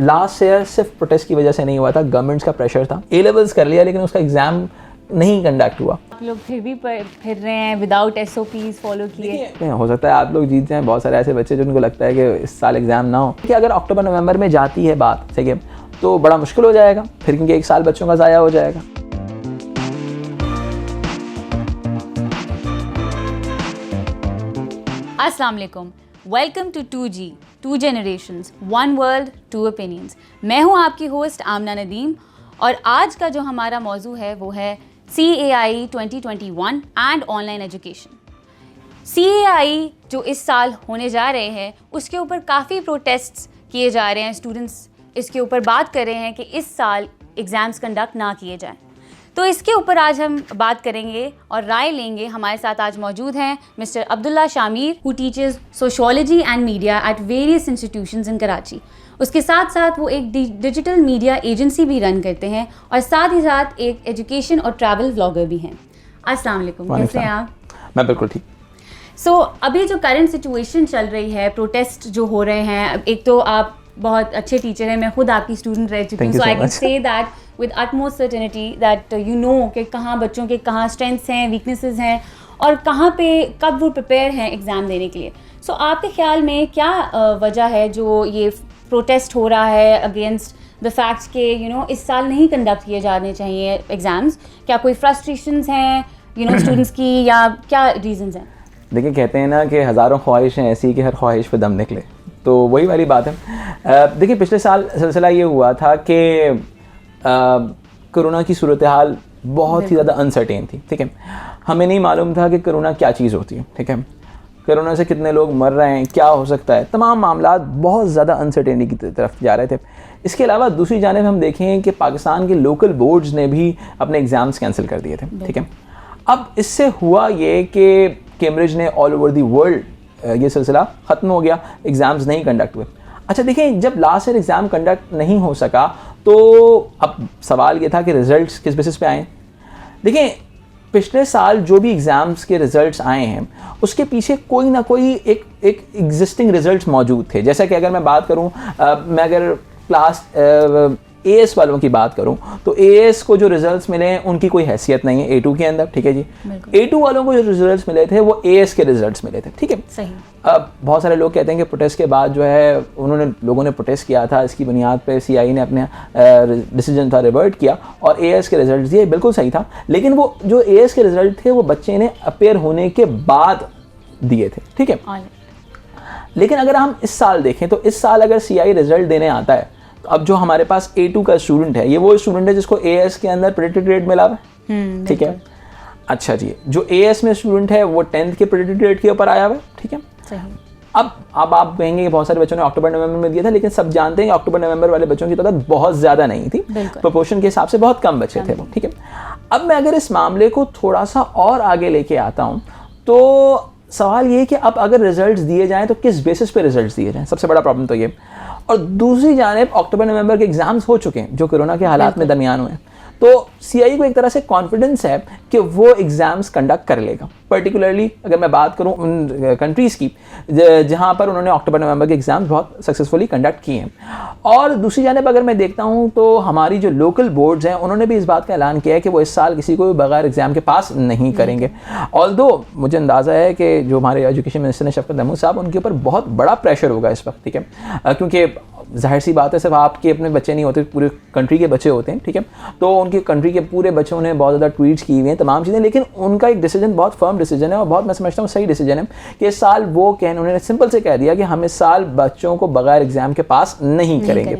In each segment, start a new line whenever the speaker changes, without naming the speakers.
Last year सिर्फ protest की वजह से नहीं हुआ था, गवर्नमेंट्स का प्रेशर था। ए लेवल्स कर लिया लेकिन उसका एग्ज़ाम नहीं कंडक्ट हुआ।
आप लोग फिर भी फिर रहे हैं विदाउट SOPs फॉलो किए।
हो सकता है आप लोग जीत जाएं, बहुत सारे ऐसे बच्चे जिनको लगता है कि इस साल एग्ज़ाम ना हो, कि अगर अक्टूबर नवंबर में जाती है बात, ठीक है, तो बड़ा मुश्किल हो जाएगा फिर, क्योंकि एक साल बच्चों का ज़ाया हो जाएगा।
अस्सलाम वालेकुम, welcome to 2G, 2 Generations, 1 World, 2 Opinions। मैं हूँ आपकी होस्ट आमना नदीम और आज का जो हमारा मौजू है वो है CAI 2021 and online education. CAI जो इस साल होने जा रहे हैं उसके ऊपर काफ़ी प्रोटेस्ट्स किए जा रहे हैं, स्टूडेंट्स इसके ऊपर बात कर रहे हैं कि इस साल एग्ज़ाम्स कंडक्ट ना किए जाएं। तो इसके ऊपर आज हम बात करेंगे और राय लेंगे। हमारे साथ आज मौजूद हैं mister Abdullah Shamir, who teaches sociology and media at various institutions इन कराची। उसके साथ साथ वो एक डिजिटल मीडिया एजेंसी भी रन करते हैं और साथ ही साथ एक एजुकेशन और ट्रैवल व्लॉगर भी हैं। अस्सलाम वालेकुम, कैसे हैं आप?
मैं बिल्कुल ठीक।
अभी जो करंट सिचुएशन चल रही है, प्रोटेस्ट जो हो रहे हैं, एक तो आप बहुत अच्छे टीचर हैं, मैं खुद आपकी स्टूडेंट रह चुकी हूँ, so I can say that with utmost certainty that you know कि कहाँ बच्चों के कहाँ स्ट्रेंथ्स हैं, वीकनेसेस हैं और कहाँ पे कब वो प्रिपेयर हैं एग्ज़ाम देने के लिए। सो आपके ख्याल में क्या वजह है जो ये प्रोटेस्ट हो रहा है अगेंस्ट द फैक्ट कि इस साल नहीं कंडक्ट किए जाने चाहिए एग्ज़ाम्स? क्या कोई फ्रस्ट्रेशंस हैं स्टूडेंट्स की, या क्या रीजंस हैं?
देखिए, कहते हैं ना कि हज़ारों ख्वाहिशें ऐसी कि हर ख्वाहिश पे दम निकले, तो वही वाली बात है। देखिए, पिछले साल सिलसिला ये हुआ था कि कोरोना की सूरत हाल बहुत ही ज़्यादा अनसर्टेन थी, ठीक है। हमें नहीं मालूम था कि कोरोना क्या चीज़ होती है, ठीक है, कोरोना से कितने लोग मर रहे हैं, क्या हो सकता है, तमाम मामला बहुत ज़्यादा अनसर्टेनिटी की तरफ जा रहे थे। इसके अलावा दूसरी जानिब हम देखें कि पाकिस्तान के लोकल बोर्ड्स ने भी अपने एग्ज़ाम्स कैंसिल कर दिए थे, ठीक है। अब इससे हुआ ये कि कैम्ब्रिज ने ऑल ओवर दी वर्ल्ड ये सिलसिला ख़त्म हो गया, एग्ज़ाम्स नहीं कंडक्ट हुए। अच्छा देखें, जब लास्ट ईयर एग्ज़ाम कंडक्ट नहीं हो सका तो अब सवाल ये था कि रिज़ल्ट्स किस बेसिस पे आए। देखें, पिछले साल जो भी एग्ज़ाम्स के रिज़ल्ट्स आए हैं उसके पीछे कोई ना कोई एक एग्जिस्टिंग रिज़ल्ट्स मौजूद थे। जैसा कि अगर मैं बात करूं, मैं अगर क्लास AS वालों की बात करूं तो AS को जो रिजल्ट्स मिले हैं उनकी कोई हैसियत नहीं है A2 के अंदर, ठीक है जी। A2 वालों को जो रिजल्ट्स मिले थे वो AS के रिजल्ट्स मिले थे, ठीक है, सही। अब बहुत सारे लोग कहते हैं कि प्रोटेस्ट के बाद जो है लोगों ने प्रोटेस्ट किया था, इसकी बुनियाद पे CAI ने अपने डिसीजन था रिवर्ट किया और AS के रिजल्ट दिए, बिल्कुल सही था। लेकिन वो जो AS के रिजल्ट थे वो बच्चे ने अपेयर होने के बाद दिए थे, ठीक है। लेकिन अगर हम इस साल देखें तो इस साल अगर CAI रिजल्ट देने आता है तो अब जो हमारे पास A2 का स्टूडेंट है, ये वो स्टूडेंट है जिसको AS के अंदर प्रेडिक्टेड ग्रेड मिला हुआ है, ठीक है। अच्छा जी, जो AS में स्टूडेंट है वो 10th के प्रेडिक्टेड ग्रेड के ऊपर आया हुआ है, ठीक है, सही। अब आप कहेंगे कि बहुत सारे बच्चों ने अक्टूबर नवंबर में दिया था, लेकिन सब जानते हैं कि अक्टूबर नवंबर वाले बच्चों की तादाद बहुत ज़्यादा नहीं थी, प्रोपोर्शन के हिसाब से बहुत कम बच्चे थे वो, ठीक है। अब मैं अगर इस मामले को थोड़ा सा और आगे लेके आता हूँ तो सवाल ये है कि अब अगर रिजल्ट्स दिए जाएं तो किस बेसिस पे रिजल्ट्स दिए जाएं, सबसे बड़ा प्रॉब्लम तो ये। और दूसरी जानिब अक्टूबर नवंबर के एग्ज़ाम्स हो चुके हैं जो कोरोना के हालात में दरमियान हुए हैं, तो CAI को एक तरह से कॉन्फिडेंस है कि वो एग्ज़ाम्स कंडक्ट कर लेगा। पर्टिकुलरली अगर मैं बात करूं उन कंट्रीज़ की जहां पर उन्होंने अक्टूबर नवंबर के एग्ज़ाम्स बहुत सक्सेसफुली कंडक्ट किए हैं। और दूसरी जानिब अगर मैं देखता हूं तो हमारी जो लोकल बोर्ड्स हैं उन्होंने भी इस बात का ऐलान किया है कि वो इस साल किसी को भी बगैर एग्ज़ाम के पास नहीं करेंगे। ऑल्दो मुझे अंदाज़ा है कि जो हमारे एजुकेशन मिनिस्टर ने शफकत महमूद साहब, उनके ऊपर बहुत बड़ा प्रेशर होगा इस वक्त, ठीक है, क्योंकि जाहिर सी बात है सिर्फ आपके अपने बच्चे नहीं होते, पूरे कंट्री के बच्चे होते हैं, ठीक है। तो उनकी कंट्री के पूरे बच्चों ने बहुत ज़्यादा ट्वीट्स की हुई हैं, तमाम चीज़ें, लेकिन उनका एक डिसीजन बहुत फर्म डिसीजन है और बहुत मैं समझता हूँ सही डिसीजन है कि इस साल वो उन्होंने सिंपल से कह दिया कि हम इस साल बच्चों को बगैर एग्जाम के पास नहीं करेंगे।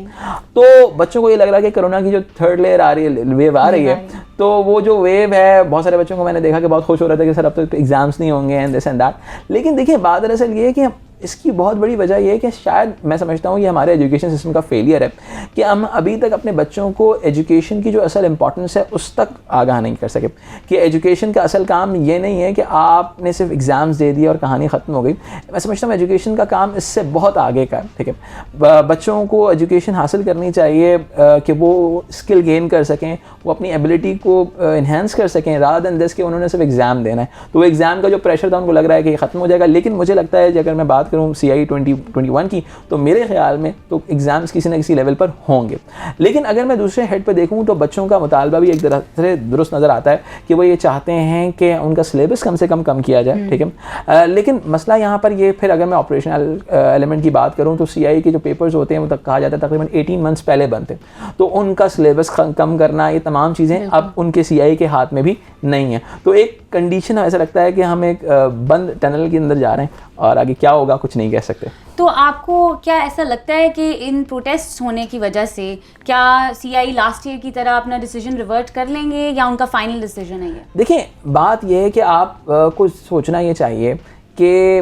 तो बच्चों को ये लग रहा है कि कोरोना की जो थर्ड लेयर आ रही है, वेव आ रही है, तो वो जो वेव है, बहुत सारे बच्चों को मैंने देखा कि बहुत खुश हो रहा था कि सर अब तो एग्जाम्स नहीं होंगे एंड दिस एंड दैट। लेकिन देखिए बात दरअसल ये है कि इसकी बहुत बड़ी वजह यह है कि शायद मैं समझता हूँ ये हमारे एजुकेशन सिस्टम का फेलियर है कि हम अभी तक अपने बच्चों को एजुकेशन की जो असल इंपॉर्टेंस है उस तक आगाह नहीं कर सके कि एजुकेशन का असल काम ये नहीं है कि आपने सिर्फ एग्ज़ाम्स दे दिए और कहानी ख़त्म हो गई। मैं समझता हूँ एजुकेशन का काम इससे बहुत आगे का है, ठीक है। बच्चों को एजुकेशन हासिल करनी चाहिए कि वो स्किल गेन कर सकें, वो अपनी एबिलिटी को इन्हेंस कर सकें, रादर देन दिस कि उन्होंने सिर्फ एग्ज़ाम देना है। तो वो एग्ज़ाम का जो प्रेशर था उनको लग रहा है कि ख़त्म हो जाएगा। लेकिन मुझे लगता है कि अगर मैं बात करूँ CIE 2021 की, तो मेरे ख्याल में तो एग्ज़ाम्स किसी न किसी लेवल पर होंगे। लेकिन अगर मैं दूसरे हेड पर देखूँ तो बच्चों का मुतालबा भी एक तरह से दुरुस्त नज़र आता है कि वो ये चाहते हैं कि उनका सिलेबस कम से कम किया जाए, ठीक है। लेकिन मसला यहाँ पर ये, फिर अगर मैं ऑपरेशनल एलिमेंट की बात करूँ तो CIE के जो पेपर्स होते हैं वो तक कहा जाता है तकरीबन 18 मंथ्स पहले बनते हैं, तो उनका सिलेबस कम करना, ये तमाम चीज़ें अब उनके CIE के हाथ में भी नहीं है। तो एक कंडीशन ऐसा लगता है कि हम एक बंद टनल के अंदर जा रहे हैं और आगे क्या होगा कुछ नहीं कह सकते।
तो आपको क्या ऐसा लगता है कि इन प्रोटेस्ट होने की वजह से क्या CIE लास्ट ईयर की तरह अपना डिसीजन रिवर्ट कर लेंगे या उनका फाइनल डिसीजन है ये?
देखिए, बात यह है कि आप को सोचना ये चाहिए कि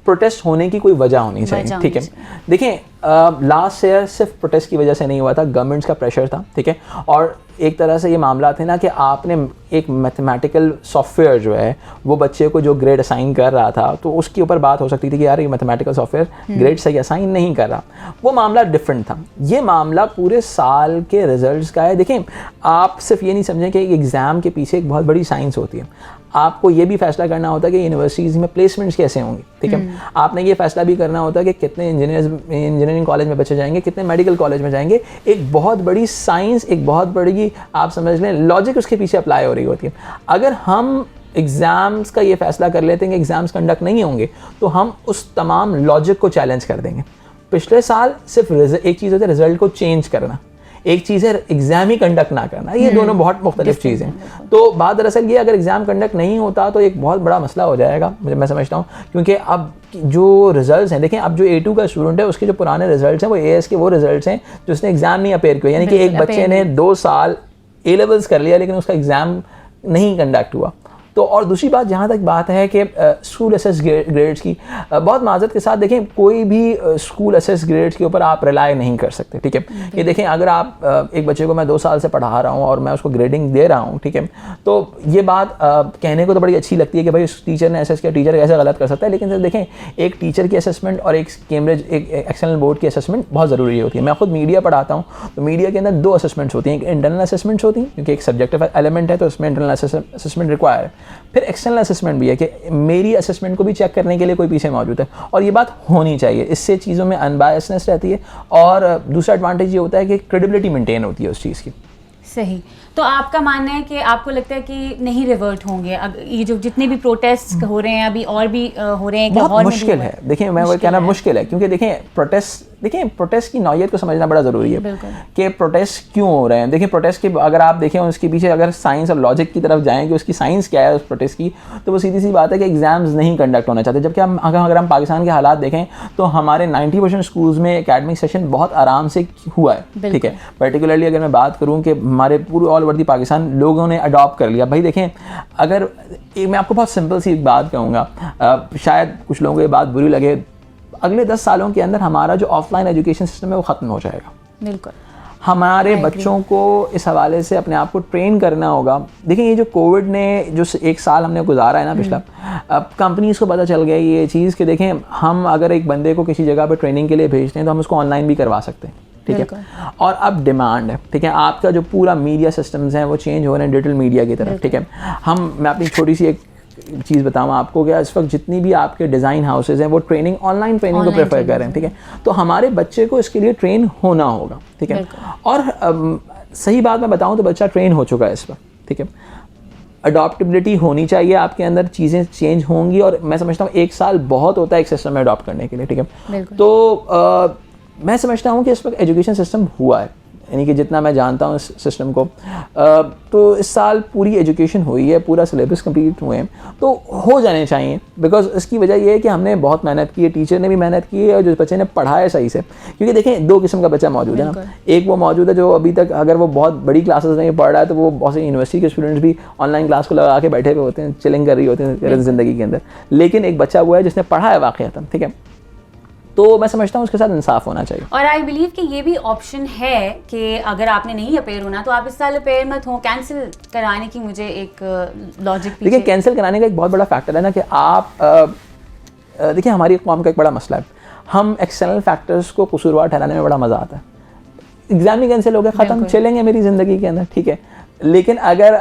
प्रोटेस्ट होने की कोई वजह होनी चाहिए, ठीक है। देखिए, लास्ट ईयर सिर्फ प्रोटेस्ट की वजह से नहीं हुआ था, गवर्नमेंट्स का प्रेशर था, ठीक है। और एक तरह से ये मामला थे ना कि आपने एक मैथमेटिकल सॉफ्टवेयर जो है वो बच्चे को जो ग्रेड असाइन कर रहा था, तो उसके ऊपर बात हो सकती थी कि यार ये मैथमेटिकल सॉफ्टवेयर ग्रेड सही असाइन नहीं कर रहा, वो मामला डिफरेंट था। ये मामला पूरे साल के रिजल्ट्स का है। देखें, आप सिर्फ ये नहीं समझें कि एग्ज़ाम के पीछे एक बहुत बड़ी साइंस होती है, आपको ये भी फैसला करना होता है कि यूनिवर्सिटीज़ में प्लेसमेंट्स कैसे होंगे, ठीक है। आपने ये फैसला भी करना होता है कि कितने इंजीनियरिंग कॉलेज में बच्चे जाएंगे, कितने मेडिकल कॉलेज में जाएंगे। एक बहुत बड़ी साइंस, एक बहुत बड़ी आप समझ लें लॉजिक उसके पीछे अप्लाई हो रही होती है। अगर हम एग्ज़ाम्स का ये फैसला कर लेते हैं कि एग्ज़ाम्स कंडक्ट नहीं होंगे, तो हम उस तमाम लॉजिक को चैलेंज कर देंगे। पिछले साल सिर्फ एक चीज़ होती है रिजल्ट को चेंज करना, एक चीज़ है एग्ज़ाम ही कंडक्ट ना करना, ये दोनों बहुत मुख्तलिफ चीज़ें हैं। तो बात दरअसल ये, अगर एग्ज़ाम कंडक्ट नहीं होता तो एक बहुत बड़ा मसला हो जाएगा, मैं समझता हूँ, क्योंकि अब जो रिजल्ट्स हैं, देखें अब जो A2 का स्टूडेंट है उसके जो पुराने रिजल्ट्स हैं वो AS के वो रिजल्ट्स हैं जो उसने एग्ज़ाम नहीं अपेयर किया, यानी कि एक बच्चे ने 2 साल A लेवल्स कर लिया लेकिन उसका एग्ज़ाम नहीं कंडक्ट हुआ। तो और दूसरी बात, जहाँ तक बात है कि स्कूल असेस ग्रेड्स की, बहुत माजरत के साथ देखें, कोई भी स्कूल असेस ग्रेड्स के ऊपर आप रिलाई नहीं कर सकते, ठीक है। ये देखें, अगर आप एक बच्चे को मैं 2 साल से पढ़ा रहा हूँ और मैं उसको ग्रेडिंग दे रहा हूँ, ठीक है, तो ये बात कहने को तो बड़ी अच्छी लगती है कि भाई उस टीचर ने असेस किया, टीचर कैसे गलत कर सकता है। लेकिन सर देखें, एक टीचर की असेसमेंट और एक कैम्ब्रिज एक एक्सटर्नल बोर्ड की असेसमेंट बहुत ज़रूरी होती है। मैं खुद मीडिया पढ़ाता हूँ, तो मीडिया के अंदर 2 असेसमेंट्स होती हैं, एक इंटरनल असेसमेंट्स होती हैं क्योंकि एक सब्जेक्टिव एलिमेंट है तो उसमें इंटरनल असेसमेंट रिक्वायर है, फिर एक्सटर्नल असेसमेंट भी है कि मेरी असेसमेंट को भी चेक करने के लिए कोई पीछे मौजूद है, और ये बात होनी चाहिए। इससे चीज़ों में अनबायसनेस रहती है और दूसरा एडवांटेज ये होता है कि क्रेडिबिलिटी मेंटेन होती है उस चीज़ की।
सही। तो आपका मानना है कि आपको लगता है कि नहीं रिवर्ट होंगे, अब ये जो जितने भी प्रोटेस्ट हो रहे हैं अभी और भी हो रहे हैं,
बहुत मुश्किल है। देखिए, मैं वो कहना मुश्किल है क्योंकि देखें प्रोटेस्ट की नौइयत को समझना बड़ा ज़रूरी है कि प्रोटेस्ट क्यों हो रहे हैं। देखिए, प्रोटेस्ट के अगर आप देखें उसके पीछे अगर साइंस और लॉजिक की तरफ जाएँ कि उसकी साइंस क्या है उस प्रोटेस्ट की, तो वो सीधी सी बात है कि एग्ज़ाम्स नहीं कंडक्ट होना चाहते। जबकि अगर हम पाकिस्तान के हालात देखें तो हमारे 90% स्कूल्स में एकेडमिक सेशन बहुत आराम से हुआ है, ठीक है। पर्टिकुलरली अगर मैं बात करूँ कि हमारे पूरे ऑल ओवर दी पाकिस्तान लोगों ने अडॉप्ट कर लिया। भाई देखें, अगर मैं आपको बहुत सिंपल सी बात कहूँगा, शायद कुछ लोगों को ये बात बुरी लगे, अगले 10 सालों के अंदर हमारा जो ऑफलाइन एजुकेशन सिस्टम है वो ख़त्म हो जाएगा। बिल्कुल, हमारे बच्चों को इस हवाले से अपने आप को ट्रेन करना होगा। देखिए, ये जो कोविड ने जो 1 साल हमने गुजारा है ना पिछला, अब कंपनीज़ को पता चल गया ये चीज़ कि देखें, हम अगर एक बंदे को किसी जगह पर ट्रेनिंग के लिए भेजते हैं तो हम उसको ऑनलाइन भी करवा सकते हैं, ठीक है। और अब डिमांड है, ठीक है, आपका जो पूरा मीडिया सिस्टम्स हैं वो चेंज हो रहे हैं डिजिटल मीडिया की तरफ, ठीक है। मैं अपनी छोटी सी एक चीज़ बताऊँ आपको कि इस वक्त जितनी भी आपके डिज़ाइन हाउसेज हैं वो ऑनलाइन ट्रेनिंग को प्रेफर कर रहे हैं, ठीक है। तो हमारे बच्चे को इसके लिए ट्रेन होना होगा, ठीक है। और सही बात मैं बताऊँ तो बच्चा ट्रेन हो चुका है इस वक्त, ठीक है। अडॉप्टेबिलिटी होनी चाहिए आपके अंदर, चीज़ें चेंज होंगी और मैं समझता हूँ 1 साल बहुत होता है एक सिस्टम में अडॉप्ट करने के लिए, ठीक है। तो मैं समझता हूँ कि इस वक्त एजुकेशन सिस्टम हुआ है, यानी कि जितना मैं जानता हूँ इस सिस्टम को, तो इस साल पूरी एजुकेशन हुई है, पूरा सिलेबस कंप्लीट हुए हैं, तो हो जाने चाहिए। बिकॉज इसकी वजह यह है कि हमने बहुत मेहनत की है, टीचर ने भी मेहनत की है और जो बच्चे ने पढ़ा है सही से। क्योंकि देखें, 2 किस्म का बच्चा मौजूद है ना, एक वो मौजूद है जो अभी तक अगर वो बहुत बड़ी क्लासेस में पढ़ रहा है तो वो बहुत से यूनिवर्सिटी के स्टूडेंट्स भी ऑनलाइन क्लास को लगा के बैठे हुए होते हैं, चिलिंग कर रही होते हैं ज़िंदगी के अंदर। लेकिन एक बच्चा वो है जिसने पढ़ा है वाक़ईतन, ठीक है, तो मैं समझता हूँ उसके साथ इंसाफ होना चाहिए।
और आई बिलीव कि ये भी ऑप्शन है कि अगर आपने नहीं अपेयर होना तो आप इस साल अपेयर मत हो, कैंसिल कराने की मुझे एक लॉजिक
देखिए, कैंसिल कराने का एक बहुत बड़ा फैक्टर है ना कि आप देखिए, हमारी कौम का एक बड़ा मसला है, हम एक्सटर्नल फैक्टर्स को कसूरवार ठहराने में बड़ा मज़ा आता है। एग्जाम ही कैंसिल हो गया, ख़त्म, चलेंगे मेरी ज़िंदगी के अंदर, ठीक है। लेकिन अगर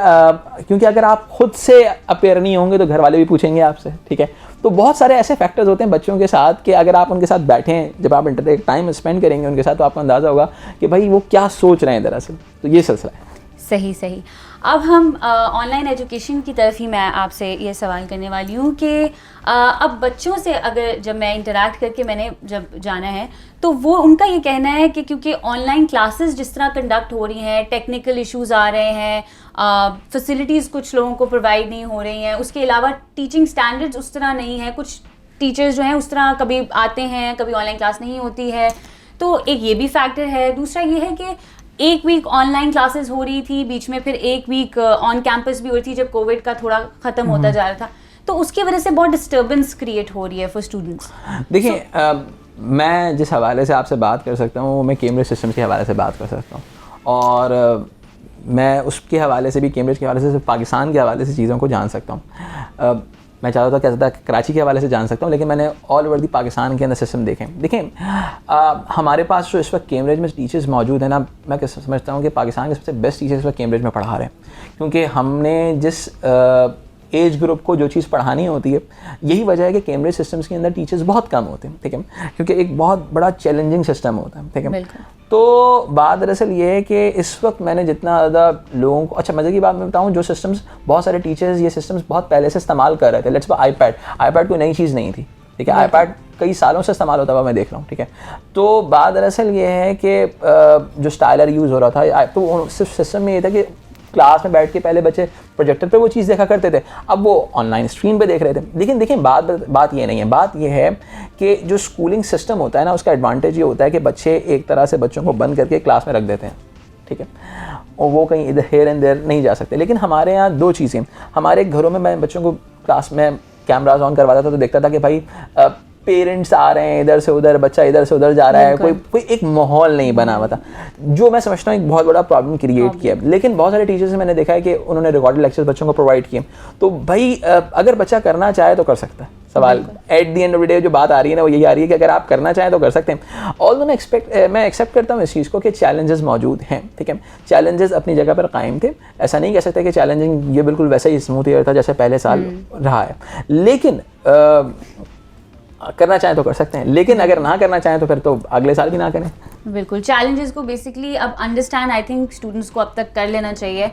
क्योंकि अगर आप खुद से अपेयर नहीं होंगे तो घर वाले भी पूछेंगे आपसे, ठीक है। तो बहुत सारे ऐसे फैक्टर्स होते हैं बच्चों के साथ कि अगर आप उनके साथ बैठे हैं, जब आप इंटरनेट टाइम स्पेंड करेंगे उनके साथ, तो आपको अंदाज़ा होगा कि भाई वो क्या सोच रहे हैं दरअसल। तो ये सिलसिला है।
सही सही। अब हम ऑनलाइन एजुकेशन की तरफ ही मैं आपसे ये सवाल करने वाली हूँ कि अब बच्चों से अगर जब मैं इंटरैक्ट करके मैंने जब जाना है, तो वो उनका ये कहना है कि क्योंकि ऑनलाइन क्लासेस जिस तरह कंडक्ट हो रही हैं, टेक्निकल इश्यूज आ रहे हैं, फैसिलिटीज़ कुछ लोगों को प्रोवाइड नहीं हो रही हैं, उसके अलावा टीचिंग स्टैंडर्ड्स उस तरह नहीं है, कुछ टीचर्स जो हैं उस तरह कभी आते हैं, कभी ऑनलाइन क्लास नहीं होती है, तो एक ये भी फैक्टर है। दूसरा ये है कि एक वीक ऑनलाइन क्लासेस हो रही थी, बीच में फिर एक वीक ऑन कैंपस भी हो रही थी जब कोविड का थोड़ा ख़त्म होता जा रहा था, तो उसकी वजह से बहुत डिस्टर्बेंस क्रिएट हो रही है फॉर स्टूडेंट्स।
देखिए मैं जिस हवाले से आपसे बात कर सकता हूँ वो मैं कैम्ब्रिज सिस्टम्स के हवाले से बात कर सकता हूँ, और मैं उसके हवाले से भी, कैम्ब्रिज के हवाले से, पाकिस्तान के हवाले से चीज़ों को जान सकता हूँ। मैं चाहता था कहता था कराची के हवाले से जान सकता हूँ, लेकिन मैंने ऑल ओवर दी पाकिस्तान के अंदर सिस्टम देखें। देखें हमारे पास जो इस वक्त कैम्ब्रिज में टीचर्स मौजूद हैं ना, मैं समझता हूँ कि पाकिस्तान के सबसे बेस्ट टीचर्स इस वक्त कैम्ब्रिज में पढ़ा रहे हैं, क्योंकि हमने जिस एज ग्रुप को जो चीज़ पढ़ानी होती है, यही वजह है कि कैम्ब्रिज सिस्टम्स के अंदर टीचर्स बहुत कम होते हैं, ठीक है, क्योंकि एक बहुत बड़ा चैलेंजिंग सिस्टम होता है, ठीक है। तो बात दरअसल ये है कि इस वक्त मैंने जितना ज़्यादा लोगों को, अच्छा मज़े की बात मैं बताऊँ, जो सिस्टम्स बहुत सारे टीचर्स ये सिस्टम्स बहुत पहले से इस्तेमाल कर रहे थे। लेट्स आईपैड कोई नई चीज़ नहीं थी, ठीक है, आईपैड कई सालों से इस्तेमाल होता हुआ मैं देख रहा हूँ, ठीक है। तो बात दरअसल ये है कि जो स्टाइलर यूज़ हो रहा था, तो सिर्फ सिस्टम में ये था कि क्लास में बैठ के पहले बच्चे प्रोजेक्टर पे वो चीज़ देखा करते थे, अब वो ऑनलाइन स्क्रीन पे देख रहे थे। लेकिन देखिए बात ये नहीं है, बात ये है कि जो स्कूलिंग सिस्टम होता है ना, उसका एडवांटेज ये होता है कि बच्चे एक तरह से बच्चों को बंद करके क्लास में रख देते हैं, ठीक है, और वो कहीं इधर हेयर एंड देयर नहीं जा सकते। लेकिन हमारे यहाँ दो चीज़ें, हमारे घरों में मैं बच्चों को क्लास में कैमराज ऑन करवाता था तो देखता था कि भाई पेरेंट्स आ रहे हैं इधर से उधर, बच्चा इधर से उधर जा रहा है, कोई एक माहौल नहीं बना हुआ था, जो मैं समझता हूँ एक बहुत बड़ा प्रॉब्लम क्रिएट किया। लेकिन बहुत सारे टीचर्स से मैंने देखा है कि उन्होंने रिकॉर्डेड लेक्चर्स बच्चों को प्रोवाइड किए। तो भाई अगर बच्चा करना चाहे तो कर सकता है। सवाल at the end of the day जो बात आ रही है ना, वो यही आ रही है कि अगर आप करना चाहें तो कर सकते हैं। ऑल्दो मैं एक्सेप्ट करता हूँ इस चीज़ को कि चैलेंजेस मौजूद हैं, ठीक है, चैलेंजेस अपनी जगह पर कायम थे, ऐसा नहीं कह सकते कि चैलेंजिंग ये बिल्कुल वैसा ही स्मूथ था जैसे पहले साल रहा है। लेकिन करना चाहें तो कर सकते हैं, लेकिन अगर ना करना चाहें तो फिर तो अगले साल भी ना करें।
बिल्कुल, चैलेंजेस को बेसिकली अब अंडरस्टैंड आई थिंक स्टूडेंट्स को अब तक कर लेना चाहिए।